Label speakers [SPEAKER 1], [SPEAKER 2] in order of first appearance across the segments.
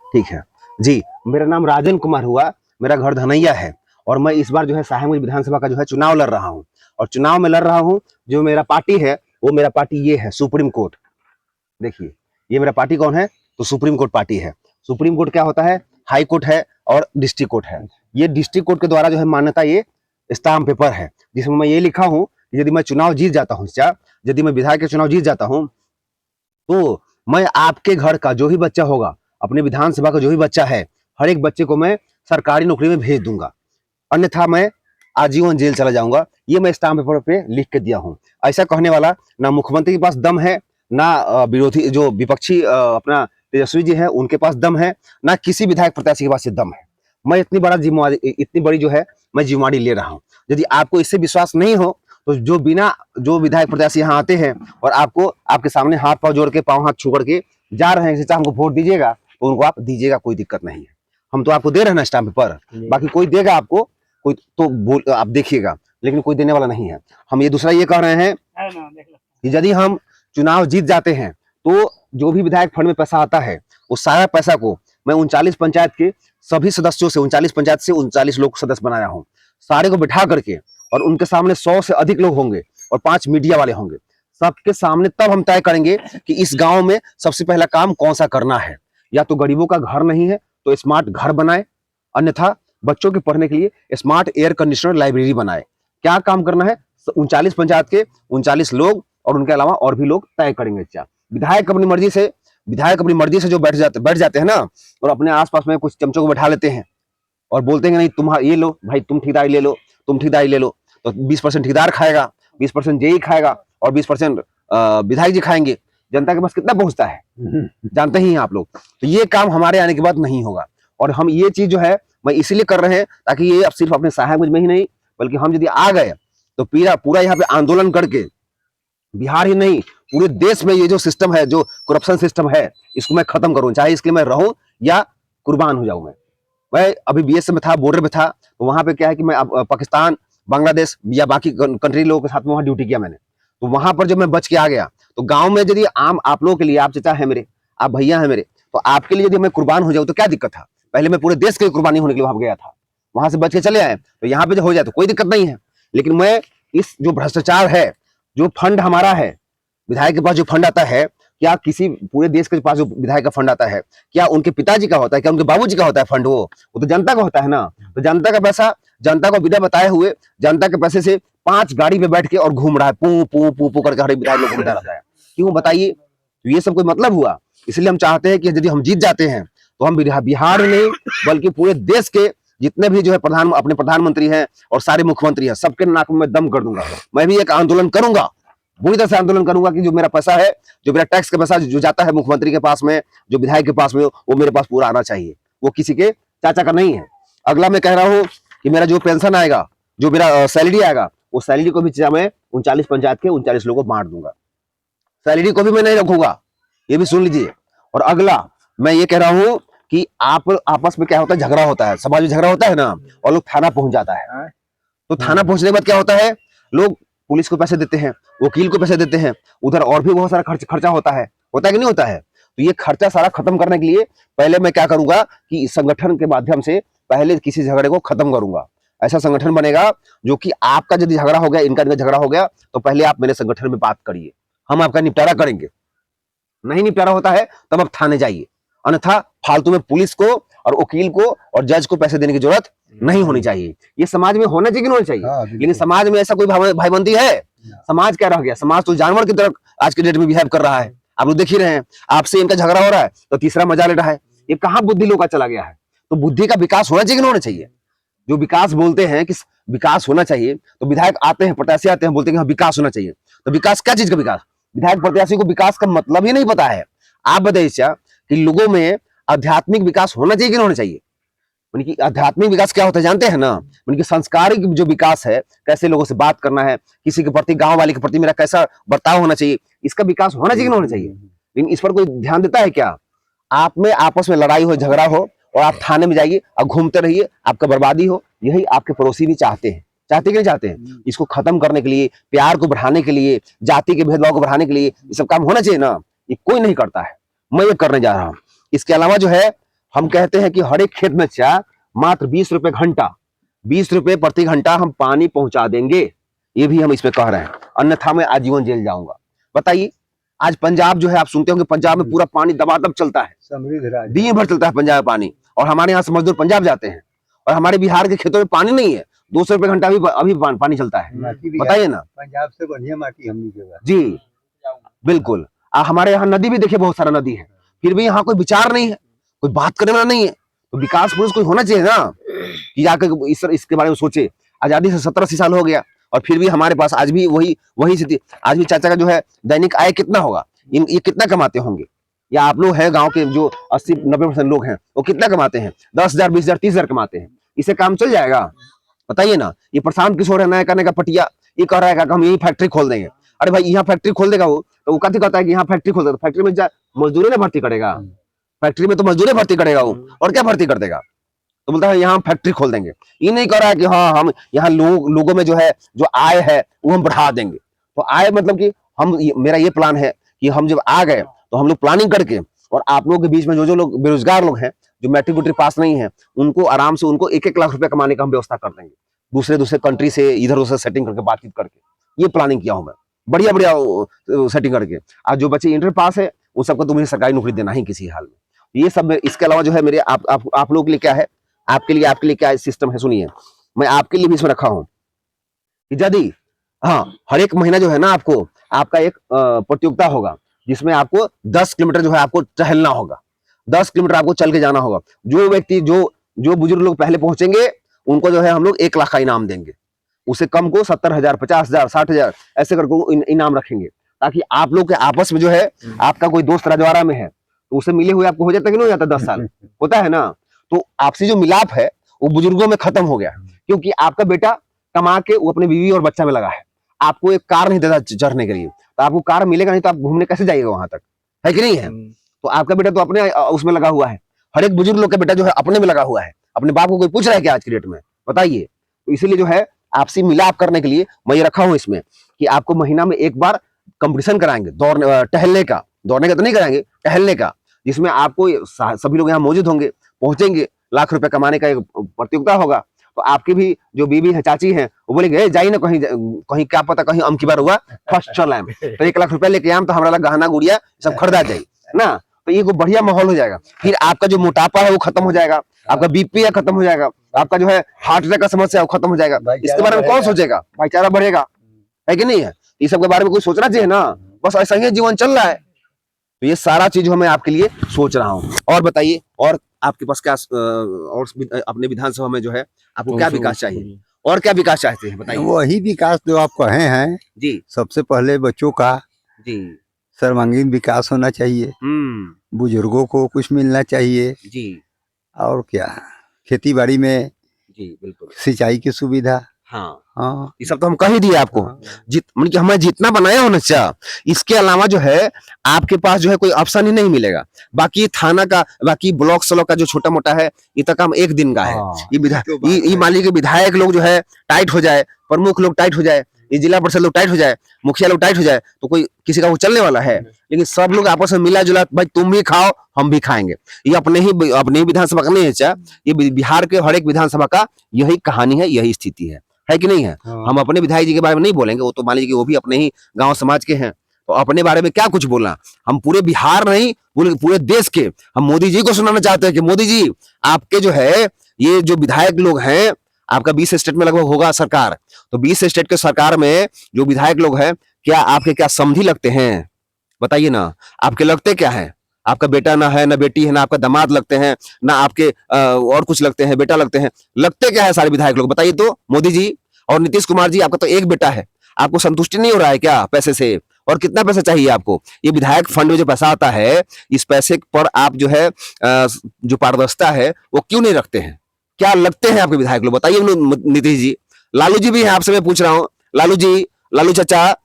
[SPEAKER 1] ठीक है जी। मेरा नाम राजन कुमार हुआ, मेरा घर धनैया है और मैं इस बार जो है साहेबगंज विधानसभा का जो है चुनाव लड़ रहा हूँ। और चुनाव में लड़ रहा हूँ, जो मेरा पार्टी है वो मेरा पार्टी ये है सुप्रीम कोर्ट। देखिए ये मेरा पार्टी कौन है, तो सुप्रीम कोर्ट पार्टी है। सुप्रीम कोर्ट क्या होता है, हाई कोर्ट है और डिस्ट्रिक्ट कोर्ट है। ये डिस्ट्रिक्ट कोर्ट के द्वारा जो है मान्यता, ये स्टाम्प पेपर है जिसमें मैं ये लिखा हूँ यदि मैं चुनाव जीत जाता हूँ, यदि मैं विधायक के चुनाव जीत जाता हूँ तो मैं आपके घर का जो भी बच्चा होगा, अपने विधानसभा का जो भी बच्चा है, हर एक बच्चे को मैं सरकारी नौकरी में भेज दूंगा, अन्यथा मैं आजीवन जेल चला जाऊंगा। ये मैं स्टाम्प पेपर पे लिख के दिया हूँ। ऐसा कहने वाला ना मुख्यमंत्री के पास दम है, ना विरोधी जो विपक्षी अपना तेजस्वी जी है उनके पास दम है, ना किसी विधायक प्रत्याशी के पास से दम है। मैं इतनी बड़ी जो है मैं जिम्मेवारी ले रहा हूँ। यदि आपको इससे विश्वास नहीं हो तो जो विधायक प्रत्याशी यहाँ आते हैं और आपको आपके सामने हाथ पांव जोड़ के, पांव हाथ छू करके जा रहे हैं, हमको वोट दीजिएगा, तो उनको आप दीजिएगा, कोई दिक्कत नहीं है। हम तो आपको दे रहे हैं ना स्टाम्प पेपर, बाकी कोई देगा आपको, कोई तो बोल आप देखिएगा, लेकिन कोई देने वाला नहीं है। हम ये दूसरा ये कह रहे हैं कि यदि हम चुनाव जीत जाते हैं तो जो भी विधायक फंड में पैसा आता है उस सारा पैसा को मैं 39 पंचायत के सभी सदस्यों से, 39 पंचायत से 39 लोग सदस्य बनाया हूँ, सारे को बिठा करके, और उनके सामने 100 से अधिक लोग होंगे और 5 मीडिया वाले होंगे, सबके सामने तब हम तय करेंगे कि इस गांव में सबसे पहला काम कौन सा करना है। या तो गरीबों का घर नहीं है तो स्मार्ट घर बनाए, अन्यथा बच्चों के पढ़ने के लिए स्मार्ट एयर कंडीशनर लाइब्रेरी बनाए। क्या काम करना है 39 पंचायत के 39 लोग और उनके अलावा और भी लोग तय करेंगे। क्या विधायक अपनी मर्जी से जो बैठ जाते हैं ना, और अपने आसपास में कुछ चमचों को बैठा लेते हैं और बोलते हैं नहीं तुम ये लो भाई, तुम ठेकेदारी ले लो, तुम ठेकेदारी ले लो, तो 20% ठेकेदार खाएगा, 20% जेई खाएगा और 20% विधायक जी खाएंगे। जनता के पास कितना पहुंचता है जानते ही हैं आप लोग। तो ये काम हमारे आने के बाद नहीं होगा। और हम ये चीज जो है मैं इसीलिए कर रहे हैं ताकि ये अब सिर्फ अपने साहेबगंज में ही नहीं, बल्कि हम यदि आ गए तो पूरा यहाँ पे आंदोलन करके, बिहार ही नहीं पूरे देश में ये जो सिस्टम है, जो करप्शन सिस्टम है, इसको मैं खत्म करूं, चाहे इसके लिए मैं रहूं या कुर्बान हो जाऊं। मैं अभी बीएसएफ में था, बॉर्डर में था, तो वहां पे क्या है कि मैं पाकिस्तान, बांग्लादेश या बाकी कंट्री लोगों के साथ में वहां ड्यूटी किया मैंने। तो वहां पर जब मैं बच के आ गया तो गांव में यदि आप लोगों के लिए, आप चाचा है मेरे, आप भैया है मेरे, तो आपके लिए यदि मैं कुर्बान हो जाऊं तो क्या दिक्कत था। पहले मैं पूरे देश के कुर्बानी होने के लिए वहां गया था, वहां से बच के चले आए, तो यहाँ पे जो हो जाए तो कोई दिक्कत नहीं है। लेकिन मैं इस जो भ्रष्टाचार है, जो फंड हमारा है, विधायक के पास जो फंड आता है, क्या किसी पूरे देश के पास जो विधायक का फंड आता है, क्या उनके पिताजी का होता है, क्या उनके बाबूजी का होता है फंड? वो तो जनता का होता है ना। तो जनता का पैसा, जनता को बिना बताए हुए, जनता के पैसे से 5 गाड़ी पे बैठ के और घूम रहा है, पू पू पू पू करके हर एक विधायक लोग घूमता रहता है। क्यों बताइए? तो ये सब कोई मतलब हुआ? इसलिए हम चाहते हैं कि यदि हम जीत जाते हैं तो हम बिहार में नहीं बल्कि पूरे देश के जितने भी जो है अपने प्रधानमंत्री हैं और सारे मुख्यमंत्री हैं, सबके नाक में दम कर दूंगा। मैं भी एक आंदोलन करूंगा, बुरी तरह से आंदोलन करूंगा कि जो मेरा पैसा है, जो मेरा टैक्स का पैसा जो जाता है मुख्यमंत्री के पास में, जो विधायक के पास में, वो मेरे पास पूरा आना चाहिए, वो किसी के चाचा का नहीं है। अगला मैं कह रहा हूँ कि मेरा जो पेंशन आएगा, जो मेरा सैलरी आएगा, वो सैलरी को भी मैं 39 पंचायत के 39 लोगों को बांट दूंगा। सैलरी को भी मैं नहीं रखूंगा, ये भी सुन लीजिए। और अगला मैं ये कह रहा हूँ कि आप आपस में क्या होता है, झगड़ा होता है, समाज में झगड़ा होता है ना, और लोग थाना पहुंच जाता है। तो थाना पहुंचने के बाद क्या होता है, लोग पुलिस को पैसे देते हैं, वकील को पैसे देते हैं, उधर और भी बहुत सारा खर्चा होता है कि नहीं होता है। तो ये खर्चा सारा खत्म करने के लिए पहले मैं क्या करूंगा कि इस संगठन के माध्यम से पहले किसी झगड़े को खत्म करूंगा। ऐसा संगठन बनेगा जो कि आपका यदि झगड़ा हो गया, इनका झगड़ा हो गया, तो पहले आप मेरे संगठन में बात करिए, हम आपका निपटारा करेंगे। नहीं निपटारा होता है तब आप थाने जाइए, अन्यथा फालतू में पुलिस को और वकील को और जज को पैसे देने की जरूरत नहीं होनी चाहिए। ये समाज में होना चाहिए कि नहीं होना चाहिए? लेकिन समाज में ऐसा कोई भाईबंदी है? समाज क्या रह गया? समाज तो जानवर की तरह आज के डेट में बिहेव कर रहा है। आप लोग देख ही रहे हैं, आपसे इनका झगड़ा हो रहा है तो तीसरा मजा ले रहा है। ये कहाँ बुद्धि लोग का चला गया है? तो बुद्धि का विकास होना चाहिए कि नहीं होना चाहिए? जो विकास बोलते हैं कि विकास होना चाहिए, तो विधायक आते हैं, प्रत्याशी आते हैं, बोलते हैं हाँ विकास होना चाहिए। तो विकास क्या चीज का विकास? विधायक प्रत्याशी को विकास का मतलब ही नहीं पता है। आप बताइए कि लोगों में आध्यात्मिक विकास होना चाहिए कि नहीं होना चाहिए? कि आध्यात्मिक विकास क्या होता है जानते हैं ना? कि संस्कारिक जो विकास है, कैसे लोगों से बात करना है, किसी के प्रति, गांव वाले के प्रति मेरा कैसा बर्ताव होना चाहिए, इसका विकास होना चाहिए कि नहीं होना चाहिए? लेकिन इस पर कोई ध्यान देता है क्या? आप में आपस में लड़ाई हो, झगड़ा हो और आप थाने में जाइए और घूमते रहिए, आपका बर्बादी हो, यही आपके पड़ोसी भी चाहते हैं। चाहते कि नहीं चाहते हैं? इसको खत्म करने के लिए, प्यार को बढ़ाने के लिए, जाति के भेदभाव को बढ़ाने के लिए ये सब काम होना चाहिए ना। ये कोई नहीं करता है, मैं ये करने जा रहा हूँ। इसके अलावा जो है हम कहते हैं कि हर एक खेत में चाह मात्र 20 रुपए घंटा, 20 रुपए प्रति घंटा हम पानी पहुंचा देंगे, ये भी हम इसमें कह रहे हैं, अन्यथा मैं आजीवन जेल जाऊंगा। बताइए, आज पंजाब जो है, आप सुनते होंगे पंजाब में पूरा पानी दबादब चलता है,
[SPEAKER 2] समृद्ध राज्य
[SPEAKER 1] दिन भर चलता है पंजाब में पानी, और हमारे यहाँ से मजदूर पंजाब जाते हैं, और हमारे बिहार के खेतों में पानी नहीं है, 200 रुपए घंटा अभी पानी चलता है।
[SPEAKER 2] माटी भी
[SPEAKER 1] बताइए ना।
[SPEAKER 2] पंजाब से बढ़िया माटी हमनी के पास।
[SPEAKER 1] जी बिल्कुल। हमारे यहाँ नदी भी देखिए, बहुत सारा नदी है, फिर भी यहाँ कोई विचार नहीं है, कोई बात करने वाला नहीं है। तो विकास पुरुष कोई होना चाहिए ना, कि जाकर इसके बारे में सोचे। आजादी से 70-80 साल हो गया, और फिर भी हमारे पास आज भी वही स्थिति। आज भी चाचा का जो है दैनिक आय कितना होगा, ये कितना कमाते होंगे, या आप लोग हैं गांव के जो 80-90% लोग हैं, वो कितना कमाते हैं? 10,000, 20,000, 30,000 कमाते हैं। इसे काम चल जाएगा? बताइए ना। ये प्रशांत किशोर है नया करने का पटिया, ये कह रहा है कि हम यही फैक्ट्री खोल देंगे। अरे भाई, यहाँ फैक्ट्री खोल देगा वो, तो वो कथी कहता है कि यहाँ फैक्ट्री खोल देगा, फैक्ट्री में मजदूरी ने भर्ती करेगा, फैक्ट्री में तो मजदूरी भर्ती करेगा वो, और क्या भर्ती कर देगा? तो बोलता है यहाँ फैक्ट्री खोल देंगे। ये नहीं कह रहा है कि हाँ हम यहाँ लोगों में जो है जो आय है वो हम बढ़ा देंगे। तो आय मतलब कि मेरा ये प्लान है कि हम जब आ गए तो हम लोग प्लानिंग करके, और आप लोगों के बीच में जो लोग बेरोजगार लोग हैं, जो मैट्रिक वुट्रिक पास नहीं है, उनको आराम से उनको 1-1 लाख रुपए कमाने का हम व्यवस्था कर देंगे, दूसरे कंट्री से इधर उधर सेटिंग करके, बातचीत करके। ये प्लानिंग किया हूं मैं, बढ़िया सेटिंग करके। आज जो बच्चे इंटर पास है उन सबको तो मुझे सरकारी नौकरी देना ही किसी हाल में। ये सब। इसके अलावा जो है मेरे आप लोगों के लिए क्या है, आपके लिए क्या सिस्टम है, सुनिए। मैं आपके लिए भी इसमें रखा हूं कि यदि हर एक महीना जो है ना, आपका एक प्रतियोगिता होगा, जिसमें आपको 10 किलोमीटर जो है आपको टहलना होगा, 10 किलोमीटर आपको चल के जाना होगा। जो व्यक्ति जो बुजुर्ग लोग पहले पहुंचेंगे, उनको जो है हम लोग 1 लाख का इनाम देंगे। उसे कम को 70,000, 50,000, 60,000 ऐसे करके इनाम रखेंगे, ताकि आप लोग के आपस में जो है, आपका कोई दोस्त रजवाड़ा में है तो उसे मिले हुए आपको हो जाता है कि नहीं हो जाता? 10 साल होता है ना। तो आपसी जो मिलाप है वो बुजुर्गों में खत्म हो गया, क्योंकि आपका बेटा कमा के वो अपने बीवी और बच्चा में लगा है, आपको एक कार नहीं देता चढ़ने के लिए, तो आपको कार मिलेगा नहीं तो आप घूमने कैसे जाइएगा वहां तक, है कि नहीं है? तो आपका बेटा तो अपने उसमें लगा हुआ है, हर एक बुजुर्ग लोग का बेटा जो है अपने में लगा हुआ है। अपने बाप को कोई पूछ रहा है क्या आज की डेट में? बताइए। तो इसीलिए जो है आपसी मिलाप करने के लिए मैं ये रखा हूं इसमें, कि आपको महीना में एक बार कंपटीशन कराएंगे, टहलने का तो नहीं कराएंगे, टहलने का, जिसमें आपको सभी लोग यहाँ मौजूद होंगे, पहुंचेंगे, लाख रुपए कमाने का एक प्रतियोगिता होगा। तो आपकी भी जो बीवी है, चाची है, वो बोलेंगे जाइए ना कहीं क्या पता कहीं अमकी बार हुआ फर्स्ट चल आए, तो 1 लाख रुपया लेके आम तो हमारा गहना गुड़िया सब खरीदा जाए ना। तो ये बढ़िया माहौल हो जाएगा। फिर आपका जो मोटापा है वो खत्म हो जाएगा, आपका बीपी है खत्म हो जाएगा, आपका जो है हार्ट अटैक का समस्या है वो खत्म हो जाएगा। इसके बारे में कौन सोचेगा? भाईचारा बढ़ेगा, है कि नहीं है? ये सब के बारे में कोई सोचना चाहिए ना। बस ऐसा ही जीवन चल रहा है। तो ये सारा चीज मैं आपके लिए सोच रहा हूँ। और बताइए, और आपके पास क्या, और अपने विधानसभा में जो है आपको क्या विकास चाहिए, और क्या विकास चाहते हैं बताइए?
[SPEAKER 2] वही विकास जो आप कहे हैं
[SPEAKER 1] जी।
[SPEAKER 2] सबसे पहले बच्चों का
[SPEAKER 1] जी
[SPEAKER 2] सर्वांगीण विकास होना चाहिए, बुजुर्गों को कुछ मिलना चाहिए
[SPEAKER 1] जी,
[SPEAKER 2] और क्या, खेती बाड़ी में
[SPEAKER 1] जी बिल्कुल,
[SPEAKER 2] सिंचाई की सुविधा।
[SPEAKER 1] हाँ, ये सब तो हम कह ही दिए आपको। मतलब कि हमें जितना बनाया होना चाहिए, इसके अलावा जो है आपके पास जो है कोई ऑप्शन ही नहीं मिलेगा। बाकी थाना का, बाकी ब्लॉक स्लॉक का जो छोटा मोटा है, ये तो काम एक दिन का है। ये मान लीजिए विधायक लोग जो है टाइट हो जाए, प्रमुख लोग टाइट हो जाए, ये जिला परिषद लोग टाइट हो जाए, मुखिया लोग टाइट हो जाए, तो कोई किसी का वो चलने वाला है? लेकिन सब लोग आपस में मिला जुला, भाई तुम भी खाओ हम भी खाएंगे। ये अपने ही विधानसभा का नहीं है चा, ये बिहार के हर एक विधानसभा का यही कहानी है, यही स्थिति है कि नहीं है? हम अपने विधायक जी के बारे में नहीं बोलेंगे, वो तो मान लीजिए वो भी अपने ही गांव समाज के हैं, तो अपने बारे में क्या कुछ बोलना। हम पूरे बिहार नहीं, पूरे देश के हम मोदी जी को सुनाना चाहते हैं कि मोदी जी, आपके जो है ये जो विधायक लोग हैं, आपका 20 स्टेट में लगभग होगा सरकार, तो 20 स्टेट के सरकार में जो विधायक लोग हैं, क्या आपके क्या समधी लगते हैं? बताइए ना, आपके लगते क्या है? आपका बेटा ना है, ना बेटी है, ना आपका दामाद लगते हैं, ना आपके और कुछ लगते हैं, बेटा लगते हैं, लगते क्या है सारे विधायक लोग? बताइए तो मोदी जी और नीतीश कुमार जी, आपका तो एक बेटा है, आपको संतुष्टि नहीं हो रहा है क्या पैसे से? और कितना पैसा चाहिए आपको? ये विधायक फंड में जो पैसा आता है, इस पैसे पर आप जो है जो पारदर्शिता है वो क्यों नहीं रखते हैं? क्या लगते हैं आपके विधायक लोग? बताइए नीतीश जी। लालू जी भी है, आपसे मैं पूछ रहा हूँ, लालू जी, लालू चाचा,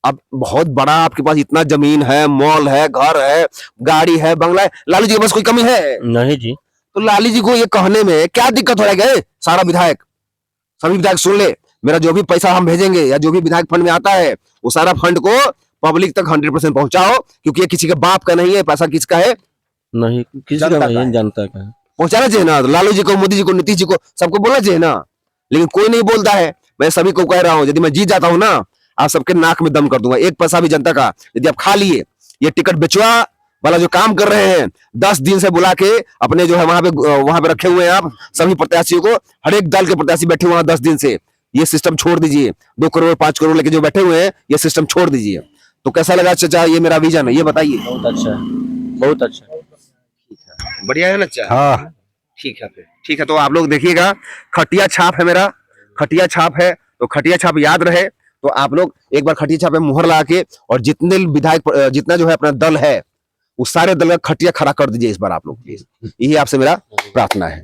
[SPEAKER 1] अब बहुत बड़ा आपके पास इतना जमीन है, मॉल है, घर है, गाड़ी है, बंगला है, लालू जी के पास कोई कमी है?
[SPEAKER 3] नहीं जी।
[SPEAKER 1] तो लालू जी को ये कहने में क्या दिक्कत हो रहा है? सारा विधायक, सभी विधायक सुन ले, मेरा जो भी पैसा हम भेजेंगे या जो भी विधायक फंड में आता है, वो सारा फंड को पब्लिक तक 100% पहुंचाओ, क्योंकि ये किसी के बाप का नहीं है, पैसा किसका है?
[SPEAKER 3] नहीं, किसी
[SPEAKER 1] जनता
[SPEAKER 3] का
[SPEAKER 1] का
[SPEAKER 3] नहीं
[SPEAKER 1] है।
[SPEAKER 3] जानता का है।
[SPEAKER 1] पहुंचाना चाहिए ना, लालू जी को, मोदी जी को, नीतीश जी को, सबको बोलना चाहिए ना, लेकिन कोई नहीं बोलता है। मैं सभी को कह रहा हूं, यदि मैं जीत जाता हूं ना, आप सबके नाक में दम कर दूंगा, एक पैसा भी जनता का यदि आप खा लिए, ये टिकट बेचवा वाला जो काम कर रहे हैं, 10 दिन से बुला के अपने जो है वहां पे रखे हुए हैं आप सभी प्रत्याशियों को, हर एक दल के प्रत्याशी बैठे हुए हैं 10 दिन से, ये सिस्टम छोड़ दीजिए। 2 करोड़ 5 करोड़ लेके जो बैठे हुए हैं, ये सिस्टम छोड़ दीजिए। तो कैसा लगा चाचा, ये मेरा विजन है, ये बताइए।
[SPEAKER 3] बहुत अच्छा है, बहुत अच्छा है।
[SPEAKER 1] बढ़िया है ना चाचा?
[SPEAKER 2] हाँ
[SPEAKER 1] ठीक है फिर, ठीक है। तो आप लोग देखिएगा, खटिया छाप है मेरा, खटिया छाप है, तो खटिया छाप याद रहे। तो आप लोग एक बार खटिया छाप में मुहर लगा के, और जितने विधायक, जितना जो है अपना दल है, उस सारे दल का खटिया खड़ा कर दीजिए इस बार आप लोग, प्लीज। यही आपसे मेरा प्रार्थना है।